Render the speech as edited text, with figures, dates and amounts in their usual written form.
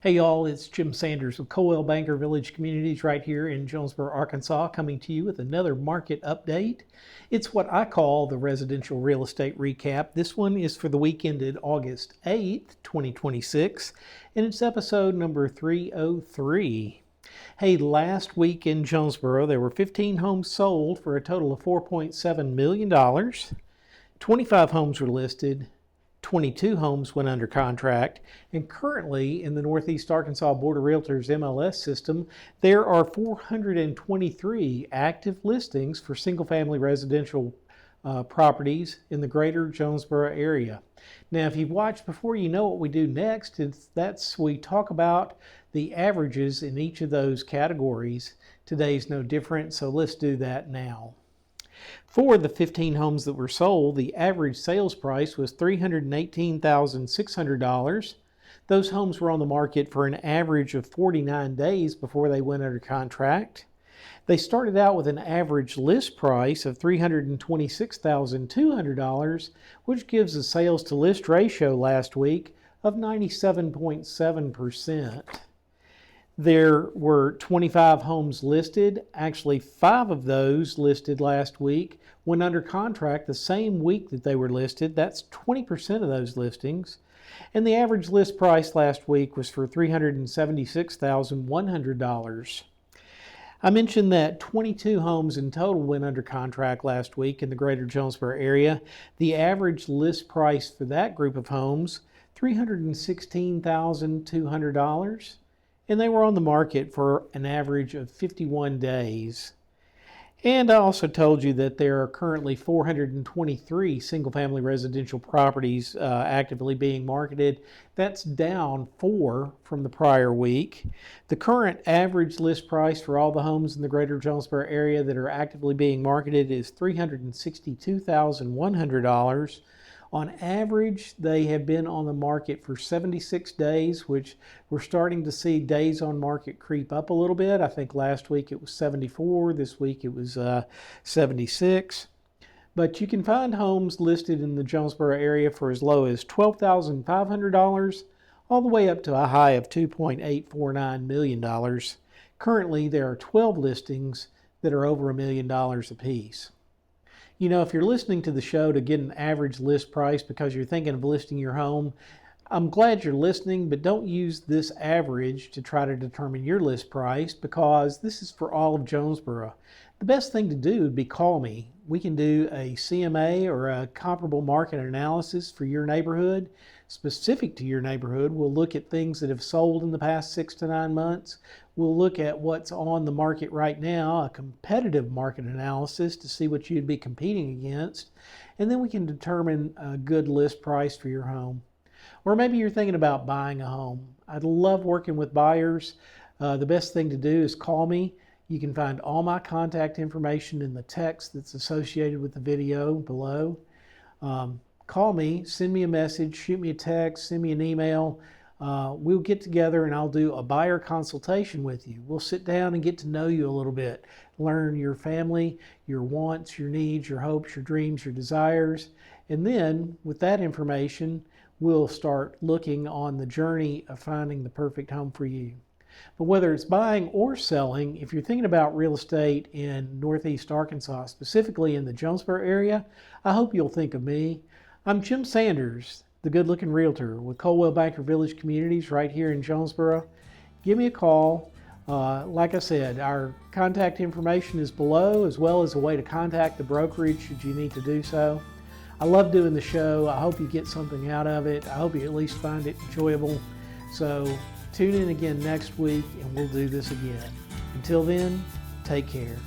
Hey y'all, it's Jim Sanders with Coldwell Banker Village Communities right here in Jonesboro, Arkansas, coming to you with another market update. It's what I call the residential real estate recap. This one is for the week ended August 8th, 2026, and it's episode number 303. Hey, last week in Jonesboro, there were 15 homes sold for a total of $4.7 million. 25 homes were listed. 22 homes went under contract, and currently in the Northeast Arkansas Board of Realtors MLS system, there are 423 active listings for single-family residential properties in the greater Jonesboro area. Now, if you've watched before, you know what we do next. We talk about the averages in each of those categories. Today's no different, so let's do that now. For the 15 homes that were sold, the average sales price was $318,600. Those homes were on the market for an average of 49 days before they went under contract. They started out with an average list price of $326,200, which gives a sales to list ratio last week of 97.7%. There were 25 homes listed. Actually, 5 of those listed last week went under contract the same week that they were listed. That's 20% of those listings. And the average list price last week was for $376,100. I mentioned that 22 homes in total went under contract last week in the greater Jonesboro area. The average list price for that group of homes, $316,200. And they were on the market for an average of 51 days. And I also told you that there are currently 423 single-family residential properties actively being marketed. That's down 4 from the prior week. The current average list price for all the homes in the greater Jonesboro area that are actively being marketed is $362,100. On average, they have been on the market for 76 days, which we're starting to see days on market creep up a little bit. I think last week it was 74. This week it was 76. But you can find homes listed in the Jonesboro area for as low as $12,500 all the way up to a high of $2.849 million. Currently, there are 12 listings that are over $1 million apiece. You know, if you're listening to the show to get an average list price because you're thinking of listing your home, I'm glad you're listening, but don't use this average to try to determine your list price because this is for all of Jonesboro. The best thing to do would be call me. We can do a CMA or a comparable market analysis for your neighborhood. Specific to your neighborhood, we'll look at things that have sold in the past 6 to 9 months. We'll look at what's on the market right now, a competitive market analysis to see what you'd be competing against. And then we can determine a good list price for your home. Or maybe you're thinking about buying a home. I'd love working with buyers. The best thing to do is call me. You can find all my contact information in the text that's associated with the video below. Call me, send me a message, shoot me a text, send me an email. We'll get together and I'll do a buyer consultation with you. We'll sit down and get to know you a little bit, learn your family, your wants, your needs, your hopes, your dreams, your desires. And then with that information, we'll start looking on the journey of finding the perfect home for you. But whether it's buying or selling, if you're thinking about real estate in Northeast Arkansas, specifically in the Jonesboro area, I hope you'll think of me. I'm Jim Sanders, the good-looking realtor with Coldwell Banker Village Communities right here in Jonesboro. Give me a call. Like I said, our contact information is below, as well as a way to contact the brokerage should you need to do so. I love doing the show. I hope you get something out of it. I hope you at least find it enjoyable. So tune in again next week and we'll do this again. Until then, take care.